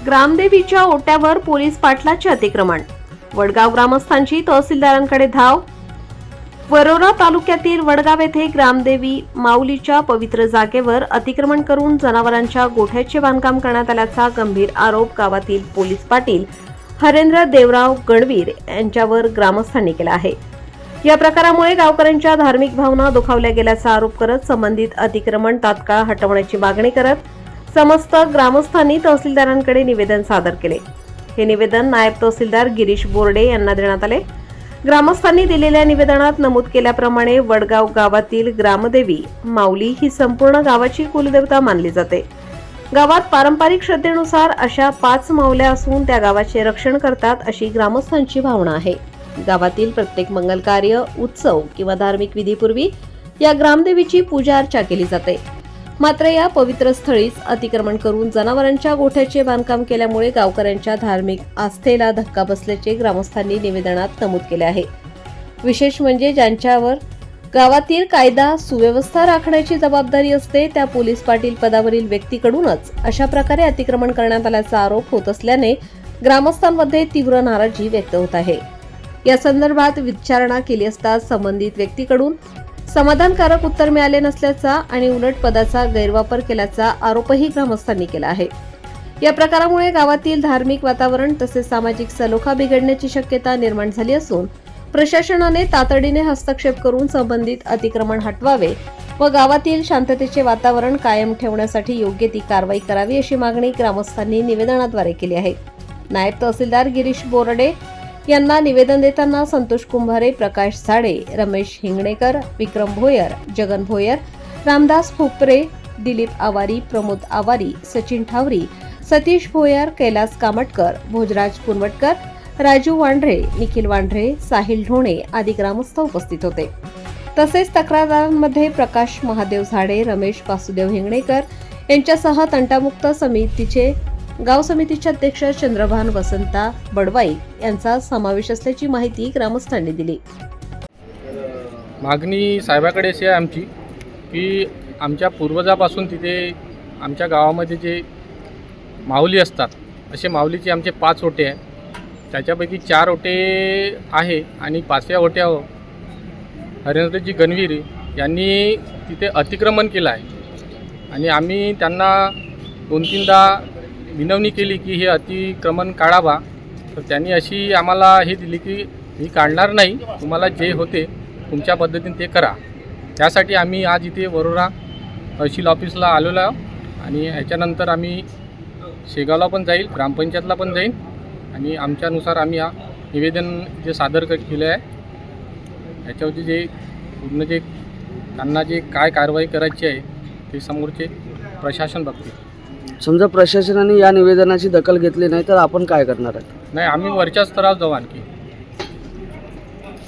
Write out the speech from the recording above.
ग्रामदेवीच्या ओट्यावर police पाटलाचे अतिक्रमण. वडगाव ग्रामस्थांची तहसीलदारांकडे धाव. वरोरा तालुक्यातील वडगाव येथे ग्रामदेवी माऊलीच्या पवित्र जागेवर अतिक्रमण करून जनावरांच्या गोठ्याचे बांधकाम करण्यात आल्याचा गंभीर आरोप गावातील पोलीस पाटील हरेंद्र देवराव गणवीर यांच्यावर ग्रामस्थांनी केला आहे. या प्रकारामुळे गावकऱ्यांच्या धार्मिक भावना दुखावल्या गेल्याचा आरोप करत संबंधित अतिक्रमण तात्काळ हटवण्याची मागणी करत समस्त ग्रामस्थांनी तहसीलदारांकडे निवेदन सादर केले. हे निवेदन नायब तहसीलदार गिरीश बोर्डे यांना देण्यात आले. ग्रामस्थांनी दिलेल्या निवेदनात नमूद केल्याप्रमाणे वडगाव गावातील ग्रामदेवी माऊली ही संपूर्ण गावाची कुलदेवता मानली जाते. गावात पारंपरिक श्रद्धेनुसार अशा 5 माऊल्या असून त्या गावाचे रक्षण करतात अशी ग्रामस्थांची भावना आहे. गावातील प्रत्येक मंगल कार्य, उत्सव किंवा धार्मिक विधीपूर्वी या ग्रामदेवीची पूजा अर्चा केली जाते. मात्र या पवित्र स्थळीच अतिक्रमण करून जनावरांच्या गोठ्याचे बांधकाम केल्यामुळे गावकऱ्यांच्या धार्मिक आस्थेला धक्का बसल्याचे ग्रामस्थांनी निवेदनात नमूद केले आहे. विशेष म्हणजे ज्यांच्यावर गावातील कायदा सुव्यवस्था राखण्याची जबाबदारी असते त्या पोलीस पाटील पदावरील व्यक्तीकडूनच अशा प्रकारे अतिक्रमण करण्यात आल्याचा आरोप होत असल्याने ग्रामस्थांमध्ये तीव्र नाराजी व्यक्त होत आहे. या संदर्भात विचारणा केली असता संबंधित व्यक्तीकडून समाधानकारक उत्तर मिळाले नसल्याचा आणि उलट पदाचा गैरवापर केल्याचा आरोपही ग्रामस्थांनी केला आहे. या प्रकारामुळे गावातील धार्मिक वातावरण तसेच सामाजिक सलोखा बिघडण्याची शक्यता निर्माण झाली असून प्रशासनाने तातडीने हस्तक्षेप करून संबंधित अतिक्रमण हटवावे व गावातील शांततेचे वातावरण कायम ठेवण्यासाठी योग्य ती कारवाई करावी अशी मागणी ग्रामस्थांनी निवेदनाद्वारे केली आहे. नायब तहसीलदार गिरीश बोर्डे यांना निवेदन देताना संतोष कुंभारे, प्रकाश साडे, रमेश हिंगणेकर, विक्रम भोयर, जगन भोयर, रामदास फुपरे, दिलीप आवारी, प्रमोद आवारी, सचिन ठावरी, सतीश भोयर, कैलास कामटकर, भोजराज पुनवटकर, राजू वांढरे, निखिल वांढरे, साहिल ढोणे आदी ग्रामस्थ उपस्थित होते. तसेच तक्रारदारांमध्ये प्रकाश महादेव झाडे, रमेश वासुदेव हिंगणेकर यांच्यासह तंटामुक्त समितीचे गाव समितीचे अध्यक्ष चंद्रभान वसंता बडवाई यांचा समावेश असल्याची माहिती ग्रामस्थांनी दिली. मागणी साहेबाकडे अशी आहे आमची की आमच्या पूर्वजापासून तिथे आमच्या गावामध्ये जे माऊली असतात असे माऊलीचे आमचे 5 ओटे आहे. त्याच्यापैकी 4 ओटे आहे आणि 5व्या ओट्यावर हरेंद्रजी गणवीर यांनी तिथे अतिक्रमण केलं आहे आणि आम्ही त्यांना 2-3दा विनवणी केली की हे अतिक्रमण काढावा. तर त्यांनी अशी आम्हाला हे दिली की मी काढणार नाही, तुम्हाला जे होते तुमच्या पद्धतीने ते करा. त्यासाठी आम्ही आज इथे वरोरा तहसील ऑफिसला आलेलो आहोत आणि याच्यानंतर आम्ही शेगावला पण जाईल, ग्रामपंचायतला पण जाईल आणि आमच्यानुसार आम्ही हा निवेदन जे सादर केलं आहे याच्यावरती जे पूर्ण जे त्यांना जे काय कारवाई करायची आहे ते समोरचे प्रशासन बघते. समजा प्रशासनाने या निवेदनाची दखल घेतली नाही तर आपण काय करणार आहात? नाही, आम्ही वरच्या स्तरावर जाऊ आणखी.